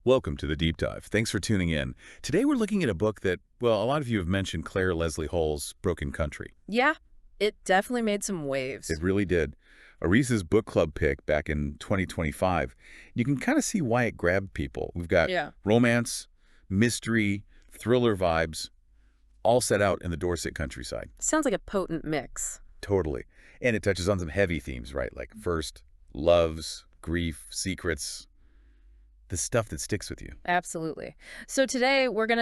Welcome to the Deep Dive. Thanks for tuning in. Today we're looking at a book that, well, a lot of you have mentioned Clare Leslie Hull's Broken Country. Yeah, it definitely made some waves. It really did. A Reese's book club pick back in 2025. You can kind of see why it grabbed people. We've got Yeah. romance, mystery, thriller vibes, all set out in the Dorset countryside. Sounds like a potent mix. Totally. And it touches on some heavy themes, right? Like first, loves, grief, secrets, the stuff that sticks with you. Absolutely. So today we're going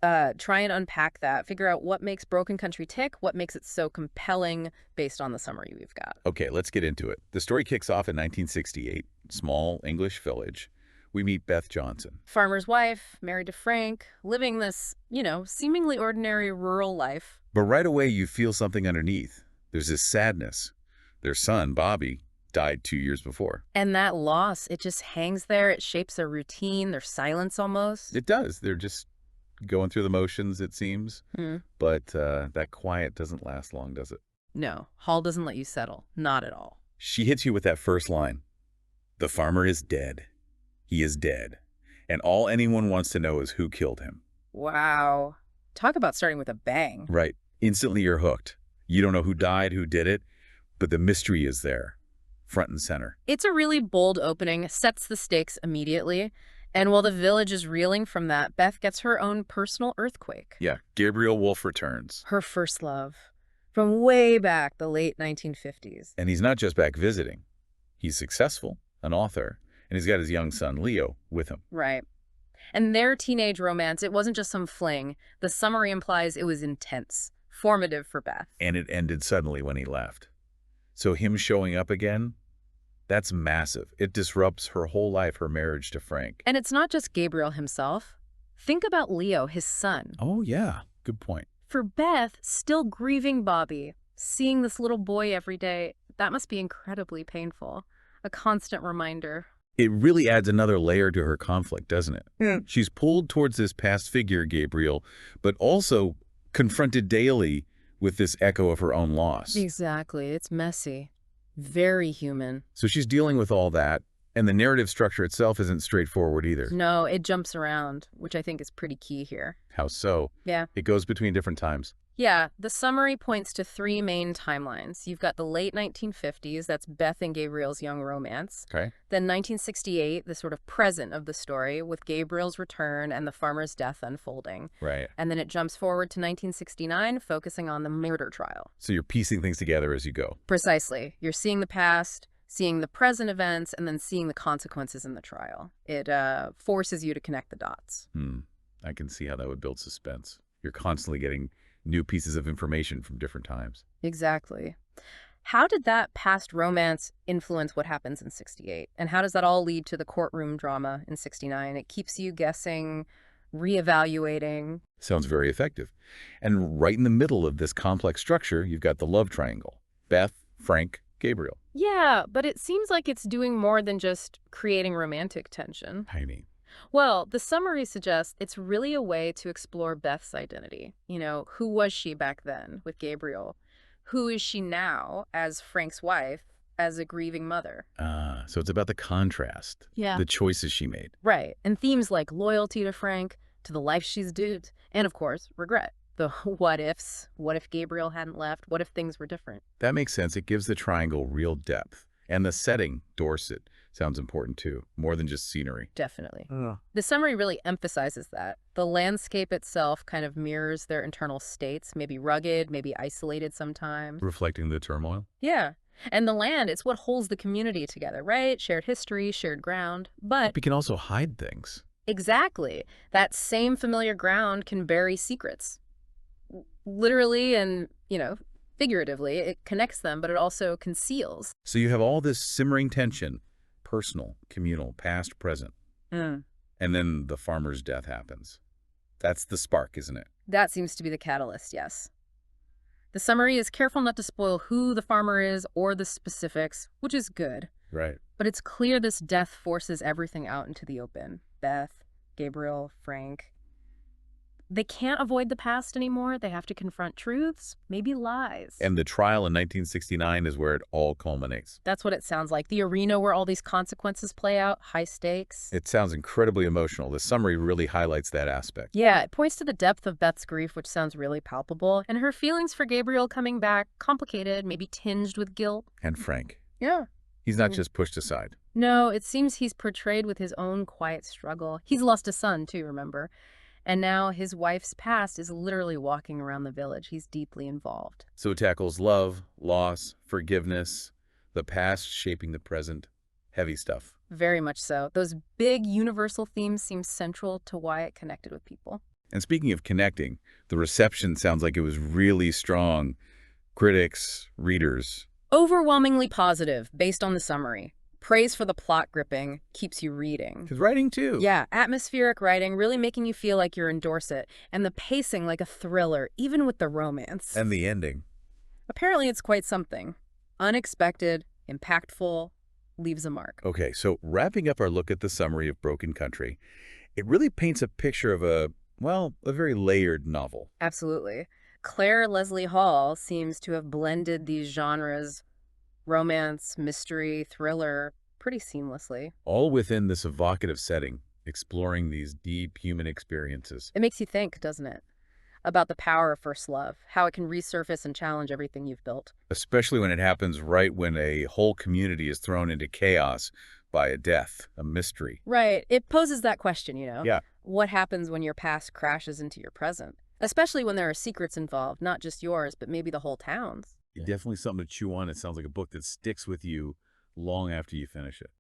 to try and unpack that, figure out what makes Broken Country tick, what makes it so compelling based on the summary we've got. Okay, let's get into it. The story kicks off in 1968, small English village. We meet Beth Johnson. Farmer's wife, married to Frank, living this, seemingly ordinary rural life. But right away you feel something underneath. There's this sadness. Their son, Bobby, died 2 years before. And that loss, it just hangs there. It shapes their routine, their silence almost. It does. They're just going through the motions, it seems. But that quiet doesn't last long, does it? No, Hall doesn't let you settle. Not at all. She hits you with that first line. The farmer is dead. He is dead. And all anyone wants to know is who killed him. Wow. Talk about starting with a bang. Right. Instantly you're hooked. You don't know who died, who did it, but the mystery is there, front and center. It's a really bold opening, sets the stakes immediately. And while the village is reeling from that, Beth gets her own personal earthquake. Yeah, Gabriel Wolf returns. Her first love. From way back, the late 1950s. And he's not just back visiting. He's successful, an author, and he's got his young son, Leo, with him. Right. And their teenage romance, it wasn't just some fling. The summary implies it was intense, formative for Beth. And it ended suddenly when he left. So him showing up again, that's massive. It disrupts her whole life, her marriage to Frank. And it's not just Gabriel himself. Think about Leo, his son. Oh, yeah. Good point. For Beth, still grieving Bobby, seeing this little boy every day, that must be incredibly painful. A constant reminder. It really adds another layer to her conflict, doesn't it? Yeah. She's pulled towards this past figure, Gabriel, but also confronted daily with this echo of her own loss. Exactly. It's messy. Very human. So she's dealing with all that, and the narrative structure itself isn't straightforward either. No, it jumps around, which I think is pretty key here. How so? Yeah. It goes between different times. Yeah, the summary points to three main timelines. You've got the late 1950s, that's Beth and Gabriel's young romance. Okay. Then 1968, the sort of present of the story, with Gabriel's return and the farmer's death unfolding. Right. And then it jumps forward to 1969, focusing on the murder trial. So you're piecing things together as you go. Precisely. You're seeing the past, seeing the present events, and then seeing the consequences in the trial. It forces you to connect the dots. I can see how that would build suspense. You're constantly getting new pieces of information from different times. Exactly. How did that past romance influence what happens in 68? And how does that all lead to the courtroom drama in 69? It keeps you guessing, reevaluating. Sounds very effective. And right in the middle of this complex structure, you've got the love triangle. Beth, Frank, Gabriel. Yeah, but it seems like it's doing more than just creating romantic tension. I mean, Well, the summary suggests it's really a way to explore Beth's identity. Who was she back then with Gabriel? Who is she now as Frank's wife, as a grieving mother? so it's about the contrast, the choices she made. Right. And themes like loyalty to Frank, to the life she's duped, and of course, regret. The what ifs. What if Gabriel hadn't left? What if things were different? That makes sense. It gives the triangle real depth. And the setting, Dorset, sounds important too, more than just scenery. Definitely. The summary really emphasizes that. The landscape itself kind of mirrors their internal states, maybe rugged, maybe isolated sometimes. Reflecting the turmoil? Yeah. And the land, it's what holds the community together, right? Shared history, shared ground. But We can also hide things. exactly, that same familiar ground can bury secrets. Literally and, figuratively, it connects them, but it also conceals. So you have all this simmering tension, personal, communal, past, present. And then the farmer's death happens. That's the spark, isn't it? That seems to be the catalyst, yes. The summary is careful not to spoil who the farmer is or the specifics, which is good. Right. But it's clear this death forces everything out into the open. Beth, Gabriel, Frank. They can't avoid the past anymore. They have to confront truths, maybe lies. And the trial in 1969 is where it all culminates. That's what it sounds like. The arena where all these consequences play out, high stakes. It sounds incredibly emotional. The summary really highlights that aspect. Yeah, it points to the depth of Beth's grief, which sounds really palpable, and her feelings for Gabriel coming back, complicated, maybe tinged with guilt. And Frank. Yeah. He's not just pushed aside. No, it seems he's portrayed with his own quiet struggle. He's lost a son, too, remember? And now his wife's past is literally walking around the village. He's deeply involved. So it tackles love, loss, forgiveness, the past shaping the present. Heavy stuff. Very much so. Those big universal themes seem central to why it connected with people. And speaking of connecting, the reception sounds like it was really strong. Critics, readers. Overwhelmingly positive, based on the summary. Praise for the plot gripping, keeps you reading. His writing, too. Yeah, atmospheric writing, really making you feel like you're in Dorset, and the pacing like a thriller, even with the romance. And the ending. Apparently it's quite something. Unexpected, impactful, leaves a mark. Okay, so wrapping up our look at the summary of Broken Country, it really paints a picture of a very layered novel. Absolutely. Clare Leslie Hall seems to have blended these genres, romance, mystery, thriller, pretty seamlessly. All within this evocative setting, exploring these deep human experiences. It makes you think, doesn't it? About the power of first love, how it can resurface and challenge everything you've built. Especially when it happens right when a whole community is thrown into chaos by a death, a mystery. Right. It poses that question, you know? Yeah. What happens when your past crashes into your present? Especially when there are secrets involved, not just yours, but maybe the whole town's. Definitely something to chew on. It sounds like a book that sticks with you long after you finish it.